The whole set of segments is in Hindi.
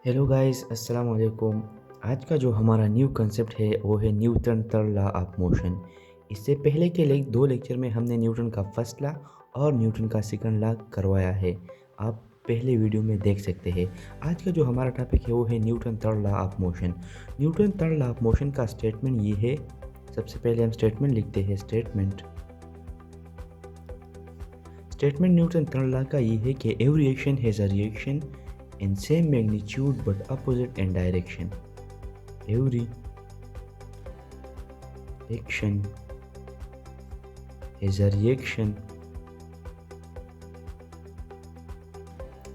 हेलो गाइस, अस्सलाम वालेकुम। आज का जो हमारा न्यू कंसेप्ट है वो है Newton third law of motion. इससे पहले के दो लेक्चर में हमने न्यूटन का फर्स्ट लॉ और न्यूटन का सेकंड लॉ करवाया है। आप पहले वीडियो में देख सकते हैं। आज का जो हमारा टॉपिक है वो है Newton third law of motion. Newton third law of motion का स्टेटमेंट ये है। सबसे पहले हम स्टेटमेंट लिखते हैं। स्टेटमेंट न्यूटन थर्ड लॉ का ये है कि every action has a reaction in same magnitude but opposite in direction. Every action is a reaction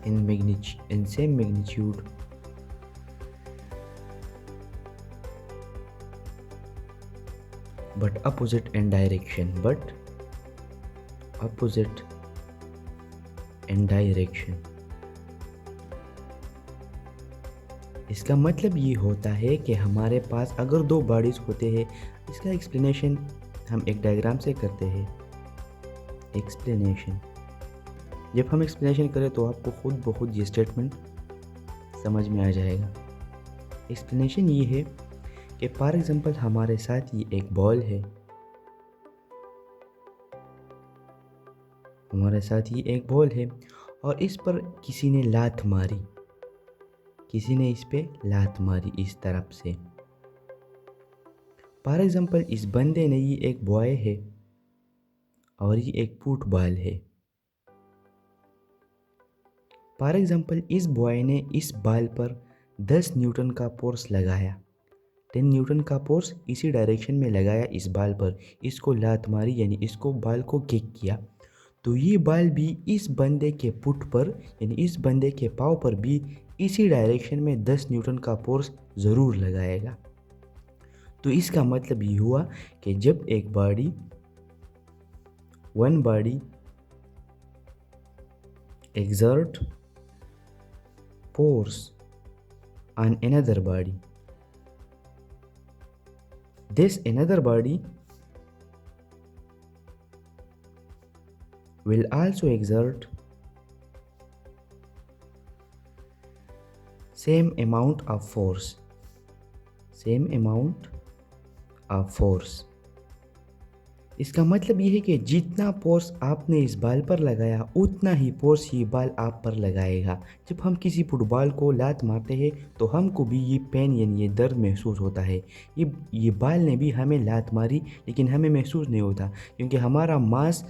in same magnitude but opposite in direction. इसका मतलब ये होता है कि हमारे पास अगर दो बॉडीज़ होते हैं, इसका एक्सप्लेनेशन हम एक डायग्राम से करते हैं। जब हम एक्सप्लेनेशन करें तो आपको खुद ब खुद ये स्टेटमेंट समझ में आ जाएगा। एक्सप्लेनेशन ये है कि फॉर एग्जांपल हमारे साथ ये एक बॉल है। और इस पर किसी ने लात मारी इस तरफ से। फॉर एग्जांपल इस बंदे ने, ये एक बॉय है और ये एक फुटबॉल है। फॉर एग्जांपल इस बॉय ने इस बॉल पर 10 न्यूटन का फोर्स लगाया। 10 न्यूटन का फोर्स इसी डायरेक्शन में लगाया इस बॉल पर। इसको लात मारी, यानी इसको बॉल को किक किया। तो ये बॉल भी इस बंदे के फुट पर, यानी इस बंदे के पाँव पर भी इसी डायरेक्शन में 10 न्यूटन का फोर्स ज़रूर लगाएगा। तो इसका मतलब ये हुआ कि जब one body exert force on another body, this another body will also exert same amount of force. इसका मतलब ये है कि जितना फोर्स आपने इस बॉल पर लगाया उतना ही फोर्स ये बॉल आप पर लगाएगा। जब हम किसी फुटबॉल को लात मारते हैं तो हमको भी ये पेन, यानी ये दर्द महसूस होता है। ये बॉल ने भी हमें लात मारी, लेकिन हमें महसूस नहीं होता, क्योंकि हमारा मास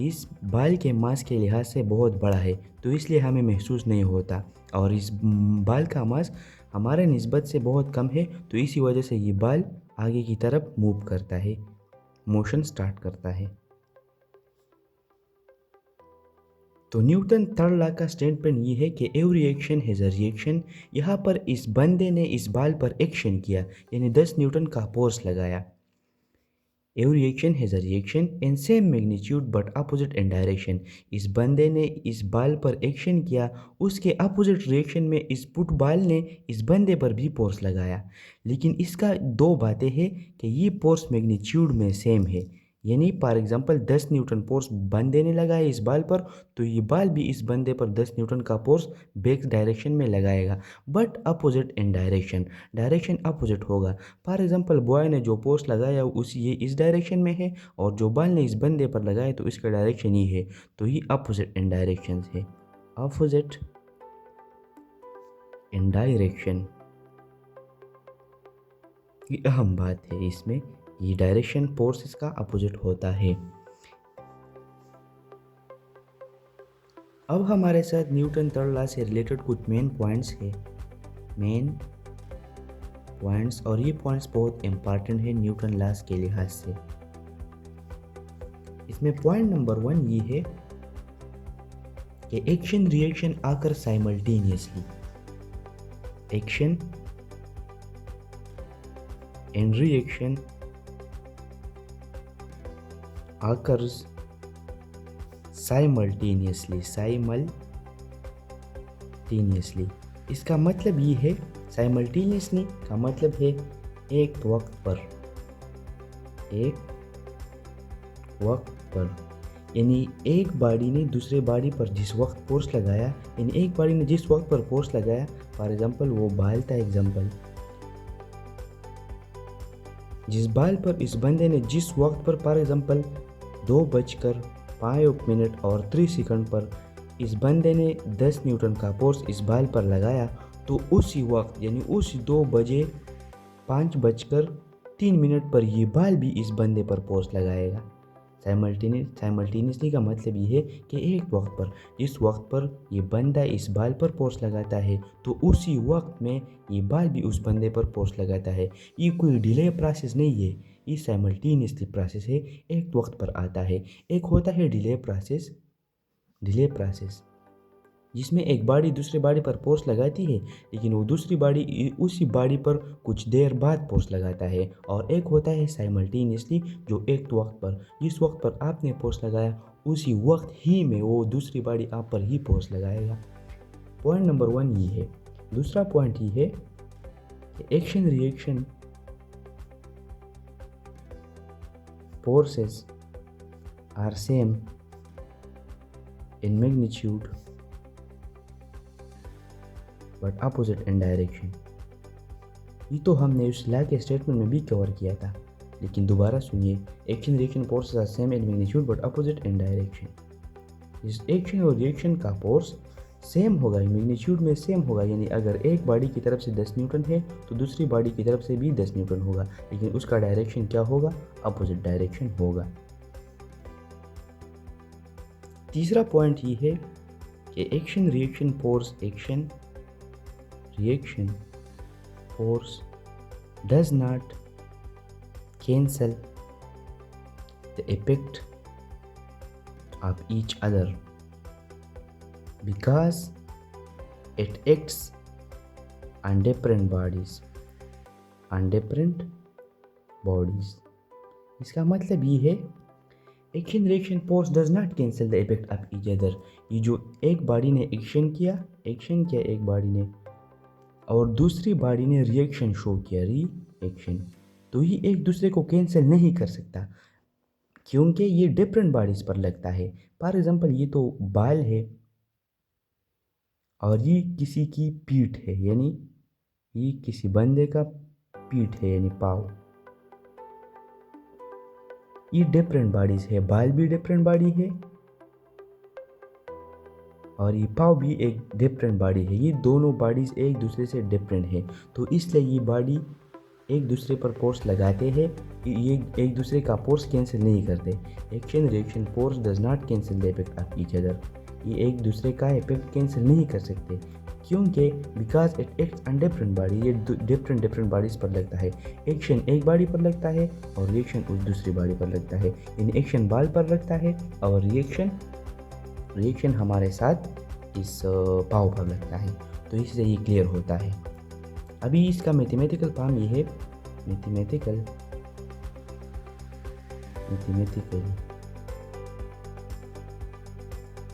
इस बॉल के मास के लिहाज से बहुत बड़ा है, तो इसलिए हमें महसूस नहीं होता। और इस बॉल का मास हमारे निस्बत से बहुत कम है, तो इसी वजह से ये बॉल आगे की तरफ मूव करता है, मोशन स्टार्ट करता है। तो न्यूटन थर्ड लॉ का स्टेटमेंट ये है कि every action has a reaction. यहाँ पर इस बंदे ने इस बॉल पर एक्शन किया, यानी 10 न्यूटन का फोर्स लगाया। Every action has a reaction in same magnitude but opposite in direction. इस बंदे ने इस बॉल पर एक्शन किया, उसके अपोजिट रिएक्शन में इस फुटबॉल ने इस बंदे पर भी फोर्स लगाया। लेकिन इसका दो बातें हैं कि ये फोर्स मैग्नीट्यूड में सेम है, यानी फॉर एग्जांपल 10 न्यूटन फोर्स बंदे ने लगाया इस बॉल पर, तो ये बॉल भी इस बंदे पर 10 न्यूटन का फोर्स बैक डायरेक्शन में लगाएगा, but opposite in direction opposite होगा। फॉर एग्जांपल बॉय ने जो फोर्स लगाया ये इस डायरेक्शन में है, और जो बॉल ने इस बंदे पर लगाया तो इसका डायरेक्शन ये है, तो ये अपोजिट इन डायरेक्शन है। अपोजिट इन डायरेक्शन, ये अहम बात है इसमें, ये डायरेक्शन फोर्स इसका अपोजिट होता है। अब हमारे साथ न्यूटन थर्ड लॉ से रिलेटेड कुछ मेन पॉइंट्स है, और ये पॉइंट्स बहुत इंपॉर्टेंट है न्यूटन लॉस के लिहाज से। इसमें पॉइंट नंबर 1 ये है कि एक्शन रिएक्शन आकर simultaneously. Action and reaction occurs simultaneously। इसका मतलब ये है, साइमल्टेनियसली का मतलब है एक वक्त पर। यानी एक बॉडी ने दूसरे बॉडी पर जिस वक्त फोर्स लगाया, यानी एक बॉडी ने जिस वक्त पर फोर्स लगाया, फॉर एग्जांपल वो बाल था एग्जांपल, जिस बाल पर इस बंदे ने जिस वक्त पर फॉर एग्जांपल 2:05 और 3 सेकंड पर इस बंदे ने 10 न्यूटन का फोर्स इस बाल पर लगाया, तो उसी वक्त यानी उस 2:05 पर ये बाल भी इस बंदे पर फोर्स लगाएगा। साइमल्टेनियसली का मतलब ये है कि एक वक्त पर जिस वक्त पर ये बंदा इस बाल पर फोर्स लगाता है, तो उसी वक्त में ये बाल भी उस बंदे पर फोर्स लगाता है। ये कोई डिले प्रोसेस नहीं है, ये साइमल्टेनियसली प्रोसेस है, एक वक्त पर आता है। एक होता है डिले प्रोसेस जिसमें एक बॉडी दूसरी बॉडी पर फोर्स लगाती है, लेकिन वो दूसरी बॉडी उसी बॉडी पर कुछ देर बाद फोर्स लगाता है। और एक होता है साइमल्टेनियसली, जो एक वक्त पर जिस वक्त पर आपने फोर्स लगाया उसी वक्त ही में वो दूसरी बॉडी आप पर ही फोर्स लगाएगा। पॉइंट नंबर 1 ये है। दूसरा पॉइंट ये है कि action reaction forces are same in magnitude but opposite in direction. ये तो हमने उस ला के स्टेटमेंट में भी कवर किया था, लेकिन दोबारा सुनिए। Action reaction forces are same in magnitude but opposite in direction. इस एक्शन और रिएक्शन का फोर्स सेम होगा, मैग्नीट्यूड में सेम होगा, यानी अगर एक बॉडी की तरफ से 10 न्यूटन है तो दूसरी बॉडी की तरफ से भी 10 न्यूटन होगा, लेकिन उसका डायरेक्शन क्या होगा? अपोजिट डायरेक्शन होगा। तीसरा पॉइंट ये है कि action reaction force does not cancel the effect of each other because it acts on different bodies. इसका मतलब ये है action reaction force does not cancel the effect of each other. ये जो एक बॉडी ने एक्शन किया एक बॉडी ने, और दूसरी बॉडी ने रिएक्शन शो किया, तो ये एक दूसरे को कैंसिल नहीं कर सकता, क्योंकि ये डिफरेंट बॉडीज पर लगता है। फॉर एग्जांपल ये तो बाल है और ये किसी की पीठ है, यानी ये किसी बंदे का पीठ है यानी पाँव। ये डिफरेंट बॉडीज है, बाल भी डिफरेंट बॉडी है और ये पाँव भी एक डिफरेंट बॉडी है। ये दोनों बॉडीज एक दूसरे से डिफरेंट है, तो इसलिए ये बॉडी एक दूसरे पर फोर्स लगाते हैं, ये एक दूसरे का फोर्स कैंसिल नहीं करते। Action reaction force does not cancel the effect of each other. ये एक दूसरे का इफेक्ट कैंसिल नहीं कर सकते, क्योंकि because it acts on different body, ये डिफरेंट बॉडीज पर लगता है। एक्शन एक बॉडी पर लगता है और रिएक्शन उस दूसरी बॉडी पर लगता है, यानी एक्शन बाल पर लगता है और रिएक्शन हमारे साथ इस पाव पर लगता है। तो इससे ये क्लियर होता है। अभी इसका मैथमेटिकल फॉर्म ये है, मैथमेटिकल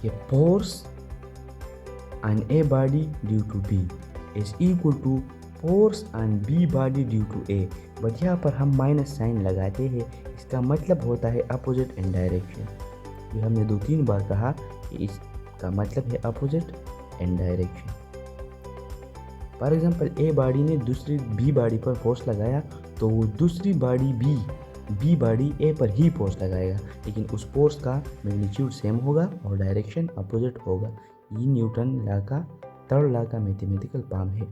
कि force on a body due to B is equal to force on B body due to A. But यहाँ पर हम माइनस साइन लगाते हैं, इसका मतलब होता है अपोजिट इन डायरेक्शन। ये हमने 2-3 बार कहा कि इसका मतलब है opposite in direction. For example a body ने दूसरी बी बॉडी पर फोर्स लगाया, तो वो दूसरी बॉडी बी बॉडी ए पर ही फोर्स लगाएगा, लेकिन उस फोर्स का मैग्नीट्यूड सेम होगा और डायरेक्शन अपोजिट होगा। ये न्यूटन लॉ का थर्ड लॉ का मैथमेटिकल फॉर्म है।